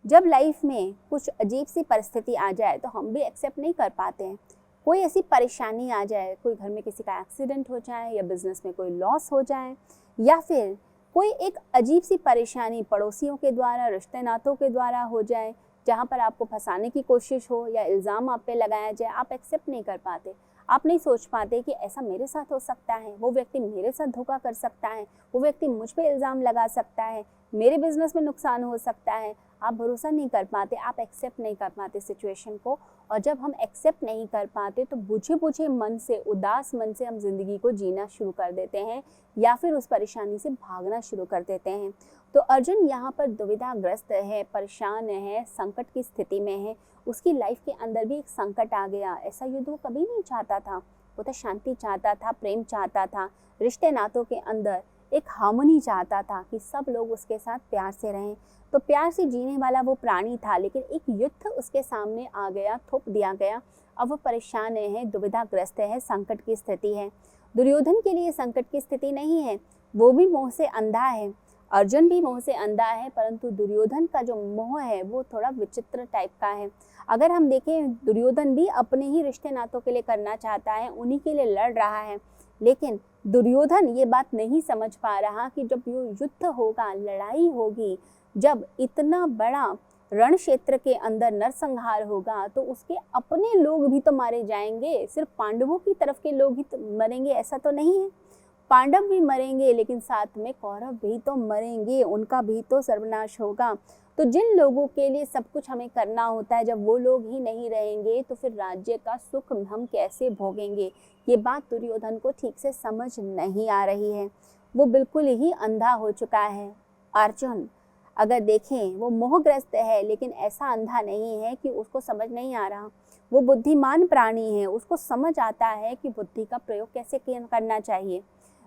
जब लाइफ में कुछ अजीब सी परिस्थिति आ जाए तो हम भी एक्सेप्ट नहीं कर पाते हैं। कोई ऐसी परेशानी आ जाए, कोई घर में किसी का एक्सीडेंट हो जाए या बिजनेस में कोई लॉस हो जाए, या फिर कोई एक अजीब सी परेशानी पड़ोसियों के द्वारा, रिश्ते नातों के द्वारा हो जाए, जहाँ पर आपको फंसाने की कोशिश हो या इल्ज़ाम आप पे लगाया जाए, आप एक्सेप्ट नहीं कर पाते। आप नहीं सोच पाते कि ऐसा मेरे साथ हो सकता है, वो व्यक्ति मेरे साथ धोखा कर सकता है, वो व्यक्ति मुझ पे इल्ज़ाम लगा सकता है, मेरे बिजनेस में नुकसान हो सकता है। आप भरोसा नहीं कर पाते, आप एक्सेप्ट नहीं कर पाते सिचुएशन को। और जब हम एक्सेप्ट नहीं कर पाते तो बुझे बुझे मन से, उदास मन से हम ज़िंदगी को जीना शुरू कर देते हैं या फिर उस परेशानी से भागना शुरू कर देते हैं। तो अर्जुन यहाँ पर दुविधाग्रस्त है, परेशान है, संकट की स्थिति में है। उसकी लाइफ के अंदर भी एक संकट आ गया। ऐसा युद्ध वो कभी नहीं चाहता था। वो तो शांति चाहता था, प्रेम चाहता था, रिश्ते नातों के अंदर एक हार्मनी चाहता था कि सब लोग उसके साथ प्यार से रहें। तो प्यार से जीने वाला वो प्राणी था, लेकिन एक युद्ध उसके सामने आ गया, थोप दिया गया। अब वो परेशान है, दुविधाग्रस्त है, संकट की स्थिति है। दुर्योधन के लिए संकट की स्थिति नहीं है, वो भी मोह से अंधा है, अर्जुन भी मोह से अंधा है, परंतु दुर्योधन का जो मोह है वो थोड़ा विचित्र टाइप का है। अगर हम देखें, दुर्योधन भी अपने ही रिश्ते नातों के लिए करना चाहता है, उन्हीं के लिए लड़ रहा है, लेकिन दुर्योधन ये बात नहीं समझ पा रहा कि जब युद्ध होगा, लड़ाई होगी, जब इतना बड़ा रण क्षेत्र के अंदर नरसंहार होगा तो उसके अपने लोग भी तो मारे जाएंगे। सिर्फ पांडवों की तरफ के लोग ही तो मरेंगे ऐसा तो नहीं है। पांडव भी मरेंगे, लेकिन साथ में कौरव भी तो मरेंगे, उनका भी तो सर्वनाश होगा। तो जिन लोगों के लिए सब कुछ हमें करना होता है, जब वो लोग ही नहीं रहेंगे तो फिर राज्य का सुख हम कैसे भोगेंगे। ये बात दुर्योधन को ठीक से समझ नहीं आ रही है। वो बिल्कुल ही अंधा हो चुका है। अर्जुन अगर देखें, वो मोहग्रस्त है, लेकिन ऐसा अंधा नहीं है कि उसको समझ नहीं आ रहा। वो बुद्धिमान प्राणी है, उसको समझ आता है कि बुद्धि का प्रयोग कैसे करना चाहिए।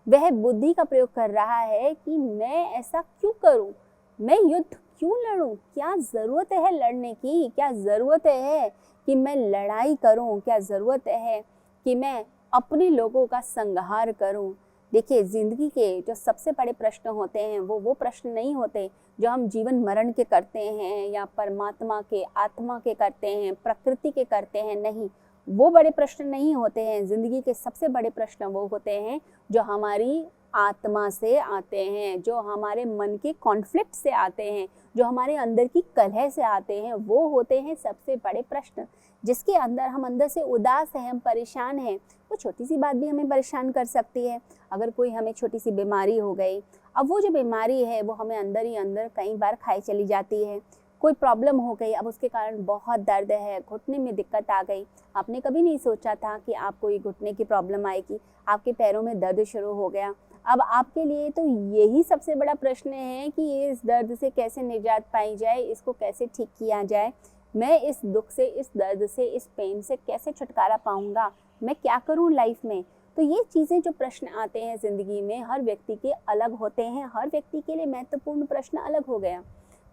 वह बुद्धि का प्रयोग कर रहा है कि मैं ऐसा क्यों करूं, मैं युद्ध क्यों लड़ूं, क्या ज़रूरत है लड़ने की, क्या ज़रूरत है कि मैं लड़ाई करूं, क्या ज़रूरत है कि मैं अपने लोगों का संहार करूं। देखिए, ज़िंदगी के जो सबसे बड़े प्रश्न होते हैं वो प्रश्न नहीं होते जो हम जीवन मरण के करते हैं या परमात्मा के, आत्मा के करते हैं, प्रकृति के करते हैं। नहीं, वो बड़े प्रश्न नहीं होते हैं। ज़िंदगी के सबसे बड़े प्रश्न वो होते हैं जो हमारी आत्मा से आते हैं, जो हमारे मन के कॉन्फ्लिक्ट से आते हैं, जो हमारे अंदर की कलह से आते हैं। वो होते हैं सबसे बड़े प्रश्न, जिसके अंदर हम अंदर से उदास हैं, हम परेशान हैं। वो छोटी सी बात भी हमें परेशान कर सकती है। अगर कोई हमें छोटी सी बीमारी हो गई, अब वो जो बीमारी है वो हमें अंदर ही अंदर कई बार खाई चली जाती है। कोई प्रॉब्लम हो गई, अब उसके कारण बहुत दर्द है, घुटने में दिक्कत आ गई। आपने कभी नहीं सोचा था कि आपको ये घुटने की प्रॉब्लम आएगी, आपके पैरों में दर्द शुरू हो गया। अब आपके लिए तो यही सबसे बड़ा प्रश्न है कि इस दर्द से कैसे निजात पाई जाए, इसको कैसे ठीक किया जाए, मैं इस दुख से, इस दर्द से, इस पेन से कैसे छुटकारा पाऊंगा, मैं क्या करूं लाइफ में। तो ये चीज़ें जो प्रश्न आते हैं ज़िंदगी में, हर व्यक्ति के अलग होते हैं। हर व्यक्ति के लिए महत्वपूर्ण प्रश्न अलग हो गया,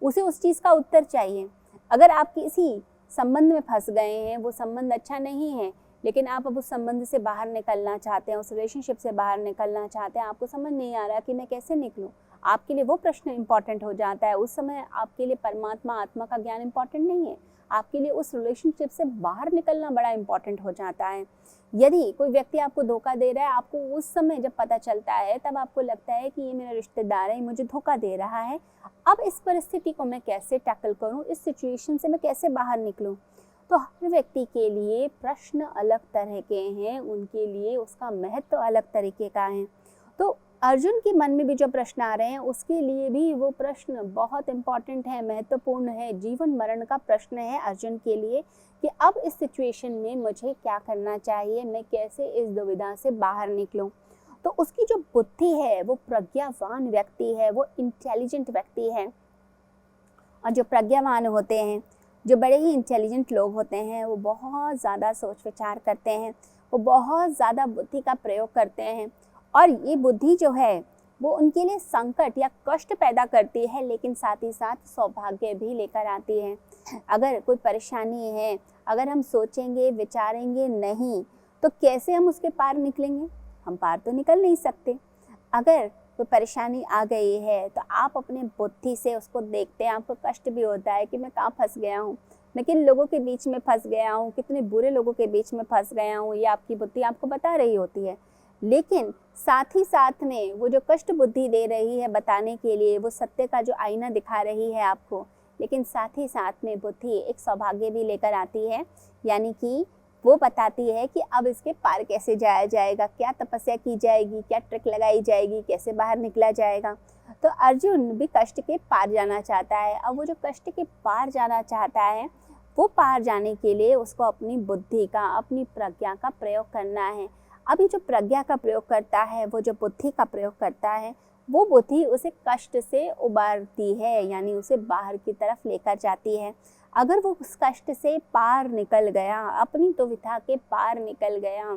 उसे उस चीज़ का उत्तर चाहिए। अगर आप किसी संबंध में फंस गए हैं, वो संबंध अच्छा नहीं है, लेकिन आप अब उस संबंध से बाहर निकलना चाहते हैं, उस रिलेशनशिप से बाहर निकलना चाहते हैं, आपको समझ नहीं आ रहा कि मैं कैसे निकलूं, आपके लिए वो प्रश्न इंपॉर्टेंट हो जाता है। उस समय आपके लिए परमात्मा, आत्मा का ज्ञान इंपॉर्टेंट नहीं है, आपके लिए उस रिलेशनशिप से बाहर निकलना बड़ा इंपॉर्टेंट हो जाता है। यदि कोई व्यक्ति आपको धोखा दे रहा है, आपको उस समय जब पता चलता है, तब आपको लगता है कि ये मेरा रिश्तेदार है, मुझे धोखा दे रहा है, अब इस परिस्थिति को मैं कैसे टैकल करूं, इस सिचुएशन से मैं कैसे बाहर निकलूं। तो हर व्यक्ति के लिए प्रश्न अलग तरह के हैं, उनके लिए उसका महत्व अलग तरीके का है। तो अर्जुन के मन में भी जो प्रश्न आ रहे हैं, उसके लिए भी वो प्रश्न बहुत इम्पॉर्टेंट है, महत्वपूर्ण है, जीवन मरण का प्रश्न है अर्जुन के लिए कि अब इस सिचुएशन में मुझे क्या करना चाहिए, मैं कैसे इस दुविधा से बाहर निकलूं। तो उसकी जो बुद्धि है वो प्रज्ञावान व्यक्ति है, वो इंटेलिजेंट व्यक्ति है। और जो प्रज्ञावान होते हैं, जो बड़े ही इंटेलिजेंट लोग होते हैं, वो बहुत ज़्यादा सोच विचार करते हैं, वो बहुत ज़्यादा बुद्धि का प्रयोग करते हैं। और ये बुद्धि जो है वो उनके लिए संकट या कष्ट पैदा करती है, लेकिन साथ ही साथ सौभाग्य भी लेकर आती है। अगर कोई परेशानी है, अगर हम सोचेंगे विचारेंगे नहीं, तो कैसे हम उसके पार निकलेंगे? हम पार तो निकल नहीं सकते। अगर कोई परेशानी आ गई है तो आप अपने बुद्धि से उसको देखते हैं। आपको कष्ट भी होता है कि मैं कहाँ फंस गया हूँ, मैं किन लोगों के बीच में फंस गया हूँ, कितने बुरे लोगों के बीच में फंस गया हूँ, ये आपकी बुद्धि आपको बता रही होती है। लेकिन साथ ही साथ में वो जो कष्ट बुद्धि दे रही है बताने के लिए, वो सत्य का जो आईना दिखा रही है आपको, लेकिन साथ ही साथ में बुद्धि एक सौभाग्य भी लेकर आती है, यानी कि वो बताती है कि अब इसके पार कैसे जाया जाएगा, क्या तपस्या की जाएगी, क्या ट्रिक लगाई जाएगी, कैसे बाहर निकला जाएगा। तो अर्जुन भी कष्ट के पार जाना चाहता है। अब वो जो कष्ट के पार जाना चाहता है, वो पार जाने के लिए उसको अपनी बुद्धि का, अपनी प्रज्ञा का प्रयोग करना है। अभी जो प्रज्ञा का प्रयोग करता है, वो जो बुद्धि का प्रयोग करता है, वो बुद्धि उसे कष्ट से उबारती है, यानी उसे बाहर की तरफ लेकर जाती है। अगर वो उस कष्ट से पार निकल गया, अपनी दुविधा के पार निकल गया,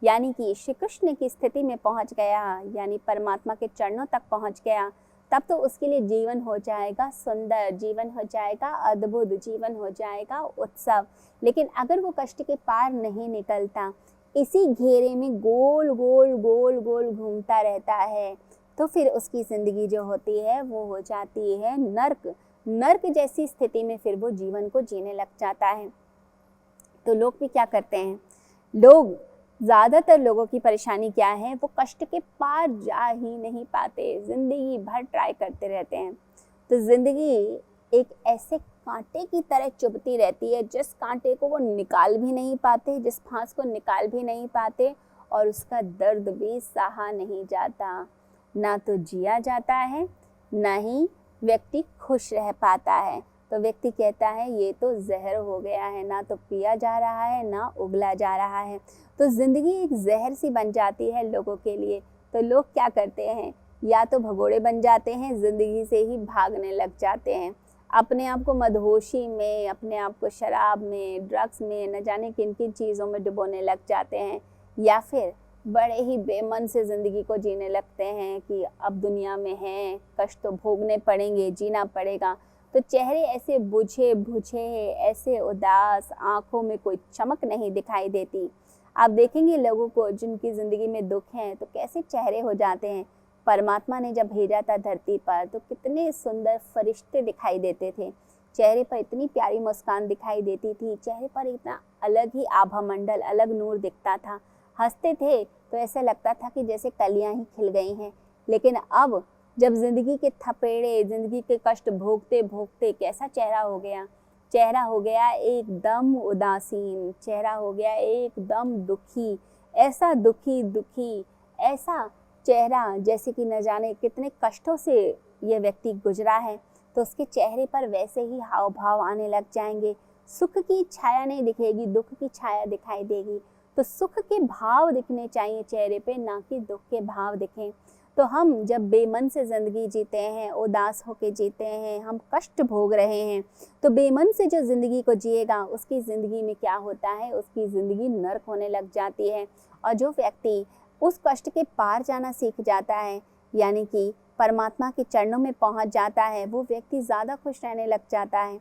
यानी कि श्री कृष्ण की स्थिति में पहुंच गया, यानी परमात्मा के चरणों तक पहुंच गया, तब तो उसके लिए जीवन हो जाएगा सुंदर, जीवन हो जाएगा अद्भुत, जीवन हो जाएगा उत्सव। लेकिन अगर वो कष्ट के पार नहीं निकलता, इसी घेरे में गोल गोल गोल गोल घूमता रहता है, तो फिर उसकी ज़िंदगी जो होती है वो हो जाती है नर्क। नर्क जैसी स्थिति में फिर वो जीवन को जीने लग जाता है। तो लोग भी क्या करते हैं, ज़्यादातर लोगों की परेशानी क्या है, वो कष्ट के पार जा ही नहीं पाते, ज़िंदगी भर ट्राई करते रहते हैं। तो ज़िंदगी एक ऐसे कांटे की तरह चुभती रहती है, जिस कांटे को वो निकाल भी नहीं पाते, जिस फांस को निकाल भी नहीं पाते, और उसका दर्द भी सहा नहीं जाता। ना तो जिया जाता है, ना ही व्यक्ति खुश रह पाता है। तो व्यक्ति कहता है ये तो जहर हो गया है, ना तो पिया जा रहा है, ना उगला जा रहा है। तो ज़िंदगी एक जहर सी बन जाती है लोगों के लिए। तो लोग क्या करते हैं, या तो भगोड़े बन जाते हैं, ज़िंदगी से ही भागने लग जाते हैं, अपने आप को मदहोशी में, अपने आप को शराब में, ड्रग्स में, न जाने किन किन चीज़ों में डुबोने लग जाते हैं, या फिर बड़े ही बेमन से ज़िंदगी को जीने लगते हैं कि अब दुनिया में हैं, कष्ट तो भोगने पड़ेंगे, जीना पड़ेगा। तो चेहरे ऐसे बुझे बुझे, ऐसे उदास, आँखों में कोई चमक नहीं दिखाई देती। आप देखेंगे लोगों को जिनकी ज़िंदगी में दुख हैं तो कैसे चेहरे हो जाते हैं। परमात्मा ने जब भेजा था धरती पर तो कितने सुंदर फरिश्ते दिखाई देते थे, चेहरे पर इतनी प्यारी मुस्कान दिखाई देती थी, चेहरे पर इतना अलग ही आभा मंडल, अलग नूर दिखता था। हंसते थे तो ऐसा लगता था कि जैसे कलियां ही खिल गई हैं। लेकिन अब जब ज़िंदगी के थपेड़े, ज़िंदगी के कष्ट भोगते भोगते कैसा चेहरा हो गया, चेहरा हो गया एकदम उदासीन, चेहरा हो गया एकदम दुखी, ऐसा दुखी, ऐसा चेहरा जैसे कि न जाने कितने कष्टों से ये व्यक्ति गुजरा है। तो उसके चेहरे पर वैसे ही हाव भाव आने लग जाएंगे। सुख की छाया नहीं दिखेगी, दुख की छाया दिखाई देगी। तो सुख के भाव दिखने चाहिए चेहरे पे, ना कि दुख के भाव दिखें। तो हम जब बेमन से ज़िंदगी जीते हैं, उदास होके जीते हैं, हम कष्ट भोग रहे हैं, तो बेमन से जो ज़िंदगी को जिएगा उसकी ज़िंदगी में क्या होता है, उसकी ज़िंदगी नर्क होने लग जाती है। और जो व्यक्ति उस कष्ट के पार जाना सीख जाता है, यानी कि परमात्मा के चरणों में पहुंच जाता है, वो व्यक्ति ज़्यादा खुश रहने लग जाता है।